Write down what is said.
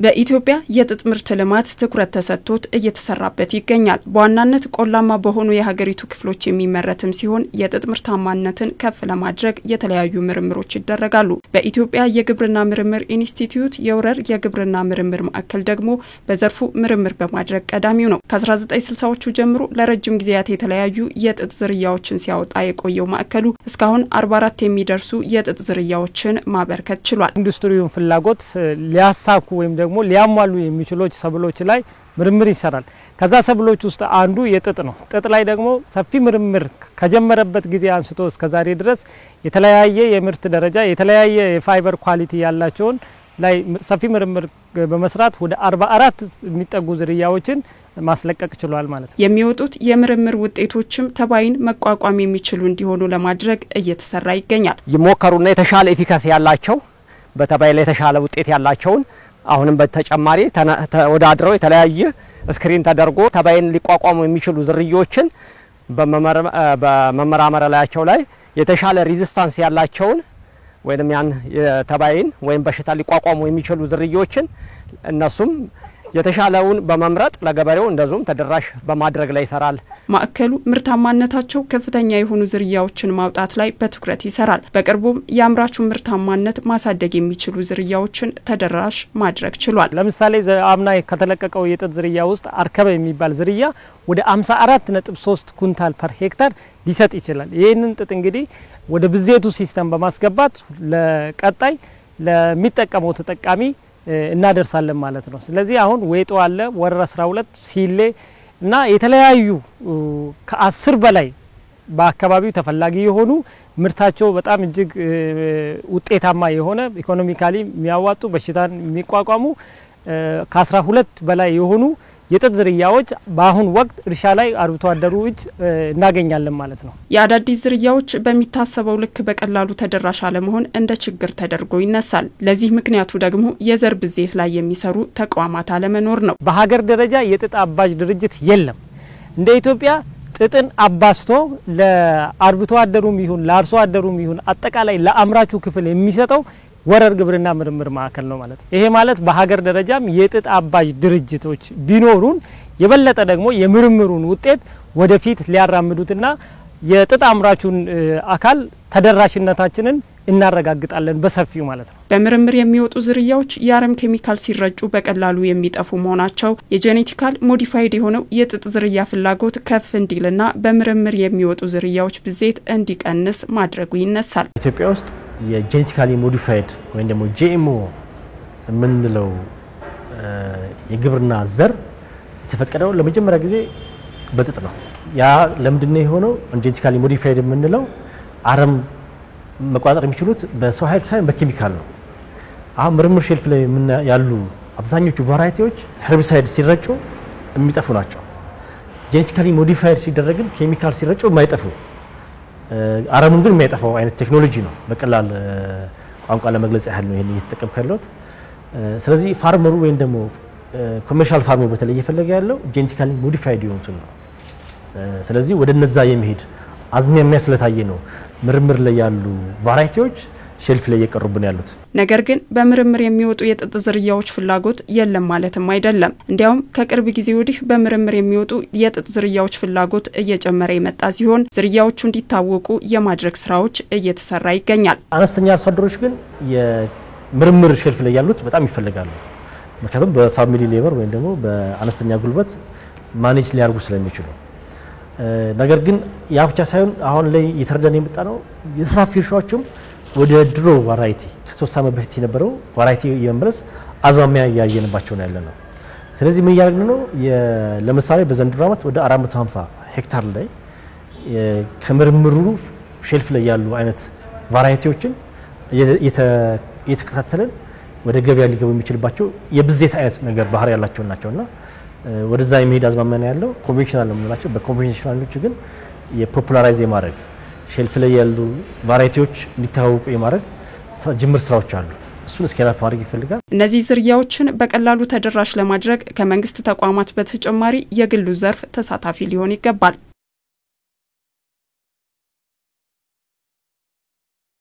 በኢትዮጵያ የጥጥ ምርት ልማት ትኩረት ተሰጥቶት እየተሰራበት ይገኛል። በዋናነት ቆላማ በሆኑ የሀገሪቱ ክፍሎች የሚመረትም ሲሆን የጥጥ ምርታማነትን ከፍ ለማድረግ የተለያዩ ምርምሮች ይደረጋሉ። በኢትዮጵያ የግብርና ምርምር ኢንስቲትዩት የውረር የግብርና ምርምር ማዕከል ደግሞ በዘርፉ ምርምር በማድረግ ቀዳሚው ነው። ከ1960ዎቹ ጀምሮ ለረጅም ጊዜያት የተለያዩ የጥጥ ዝርያዎችን ሲያወጣ የቆየው ማዕከሉ እስካሁን 44 የሚደርሱ የጥጥ ዝርያዎችን ማበርከት ችሏል። ኢንዱስትሪውን ፍላጎት ሊያሳኩ ወይም ደግሞ ሊያሟሉ የሚችሉ ሰብሎች ላይ ምርምር ይሰራል። ከዛ ሰብሎች ውስጥ አንዱ የጥጥ ነው። ጥጥ ላይ ደግሞ ሰፊ ምርምር ከጀመረበት ጊዜ አንስቶ እስከ ዛሬ ድረስ የተለያየ የምርት ደረጃ የተለያየ የፋይበር ኳሊቲ ያላቸውን ላይ ሰፊ ምርምር በመስራት ወደ 44 የሚጠጉ ዝርያዎችን ማስለቀቅ ችሏል ማለት ነው። የሚወጡት የምርምር ውጤቶችም ተባይን መቋቋም የሚችሉ እንዲሆኑ ለማድረግ እየተሰራ ይገኛል። ይሞከሩና የተሻለ ኤፊካሲ ያላቸው በተባይ ላይ የተሻለ ውጤት ያላቸውን አሁንም በተጨማሪ ተወዳድረው የተለያየ ስክሪን ተደርጎ ተባይን ሊቋቋሙ የሚችሉ ዝርያዎችን በመመራመር ላያቸው ላይ የተሻለ ሬዚስታንስ ያላቸውን ወይንም ያን ተባይን ወይም በሽታ ሊቋቋሙ የሚችሉ ዝርያዎችን እነሱም የተሻለውን በመምረጥ ለገበሬው እንደዙም ተደራሽ በማድረግ ላይ ይሰራል። ማዕከሉ ምርታማነታቸው ከፍተኛ የሆኑ ዝርያዎችን ማውጣት ላይ በትኩረት ይሰራል። በቅርቡም የአምራቹ ምርታማነት ማሳደግ የሚችሉ ዝርያዎችን ተደራሽ ማድረግ ችሏል። ለምሳሌ አምና ከተለቀቀው የጥጥ ዝርያ ውስጥ አርከበ የሚባል ዝርያ ወደ 54.3 ኩንታል ፐር ሄክታር ሊሰጥ ይችላል። ይሄንን ጥጥ እንግዲህ ወደ ብዜቱ ሲስተም በማስገባት ለቀጣይ ለሚጠቀመው ተጠቃሚ እናደርሳለን ማለት ነው። ስለዚህ አሁን ወይጦ አለ ወረራ 12 ሲሌ እና የተለያዩ ከ10 በላይ በአካባቢው ተፈላጊ የሆኑ ምርታቸው በጣም እጅግ ውጤታማ የሆነ ኢኮኖሚካሊ የሚያዋጡ በሽታን የሚቋቋሙ ከ12 በላይ የሆኑ የጥጥ ዝርያዎች በአሁን ወቅት እርሻ ላይ አርብቶ አደሩ እጅ እናገኛለን ማለት ነው። የአዳዲስ ዝርያዎች በሚታሰበው ልክ በቀላሉ ተደራሽ አለመሆን እንደ ችግር ተደርጎ ይነሳል። ለዚህ ምክንያቱ ደግሞ የዘር ብዜት ላይ የሚሰሩ ተቋማት አለመኖር ነው። በሀገር ደረጃ የጥጥ አባጅ ድርጅት የለም። እንደ ኢትዮጵያ ጥጥን አባስቶ ለአርብቶ አደሩም ይሁን ለአርሶ አደሩም ይሁን አጠቃላይ ለአምራቹ ክፍል የሚሰጠው ወረር ግብርና ምርምር ማዕከል ነው ማለት ነው። ይሄ ማለት በሀገር ደረጃም የጥጥ አባጅ ድርጅቶች ቢኖሩን የበለጠ ደግሞ የምርምሩን ውጤት ወደፊት ሊያራምዱትና የጥጥ አምራቹን አካል ተደራሽነታችንን እናረጋግጣለን በሰፊው ማለት ነው። በምርምር የሚወጡ ዝርያዎች የአረም ኬሚካል ሲረጩ በቀላሉ የሚጠፉ መሆናቸው የጄኔቲካል ሞዲፋይድ የሆነው የጥጥ ዝርያ ፍላጎት ከፍ እንዲልና በምርምር የሚወጡ ዝርያዎች ብዜት እንዲቀንስ ማድረጉ ይነሳል። ኢትዮጵያ ውስጥ የጄኔቲካሊ ሞዲፋይድ ወይም ደግሞ ጂኤምኦ የምንለው የግብርና ዘር የተፈቀደው ለመጀመሪያ ጊዜ በጥጥ ነው። ያ ለምንድነው የሆነው? ጄኔቲካሊ ሞዲፋይድ የምንለው አረም መቋጠር የሚችሉት በሰው ኃይል ሳይሆን በኬሚካል ነው። አሁን ምርምር ሼልፍ ላይ ያሉ አብዛኞቹ ቫራይቲዎች ሄርቢሳይድ ሲረጩ የሚጠፉ ናቸው። ጄኔቲካሊ ሞዲፋይድ ሲደረግም ኬሚካል ሲረጩ የማይጠፉ አረሙን ግን የሚያጠፋው አይነት ቴክኖሎጂ ነው። በቀላል ቋንቋ ለመግለጽ ያህል ነው ይሄን እየተጠቀምኩ ያለሁት። ስለዚህ ፋርመሩ ወይም ደግሞ ኮመርሻል ፋርመሩ በተለይ እየፈለገ ያለው ጄኔቲካሊ ሞዲፋይድ የሆኑትን ነው። ስለዚህ ወደ እነዛ የሚሄድ አዝማሚያ ስለታየ ነው ምርምር ላይ ያሉ ቫራይቲዎች ሼልፍ ላይ እየቀሩብን ያሉት። ነገር ግን በምርምር የሚወጡ የጥጥ ዝርያዎች ፍላጎት የለም ማለትም አይደለም። እንዲያውም ከቅርብ ጊዜ ወዲህ በምርምር የሚወጡ የጥጥ ዝርያዎች ፍላጎት እየጨመረ የመጣ ሲሆን ዝርያዎቹ እንዲታወቁ የማድረግ ስራዎች እየተሰራ ይገኛል። አነስተኛ አርሶ አደሮች ግን የምርምር ሼልፍ ላይ ያሉት በጣም ይፈልጋሉ። ምክንያቱም በፋሚሊ ሌበር ወይም ደግሞ በአነስተኛ ጉልበት ማኔጅ ሊያርጉ ስለሚችሉ። ነገር ግን ያ ብቻ ሳይሆን አሁን ላይ እየተረዳን የመጣ ነው የሰፋፊ እርሻዎችም ወደ ድሮ ቫራይቲ ከ3 ዓመት በፊት የነበረው ቫራይቲ የመመለስ አዝማሚያ ያየንባቸው ነው ያለነው። ስለዚህ ምን ያደርግን ነው? ለምሳሌ በዘንድሮ ዓመት ወደ 450 ሄክታር ላይ ከምርምሩ ሼልፍ ላይ ያሉ አይነት ቫራይቲዎችን እየተከታተልን ወደ ገበያ ሊገቡ የሚችልባቸው የብዜት አይነት ነገር ባህሪ ያላቸው ናቸውና ወደዛ የሚሄድ አዝማሚያ ነው ያለው። ኮንቬንሽናል ነው የምንላቸው። በኮንቬንሽናሎቹ ግን የፖፑላራይዝ የማድረግ ሼልፍ ላይ ያሉ ቫራይቲዎች እንዲታወቁ የማድረግ ጅምር ስራዎች አሉ። እሱን ስኬላፕ ማድረግ ይፈልጋል። እነዚህ ዝርያዎችን በቀላሉ ተደራሽ ለማድረግ ከመንግስት ተቋማት በተጨማሪ የግሉ ዘርፍ ተሳታፊ ሊሆን ይገባል።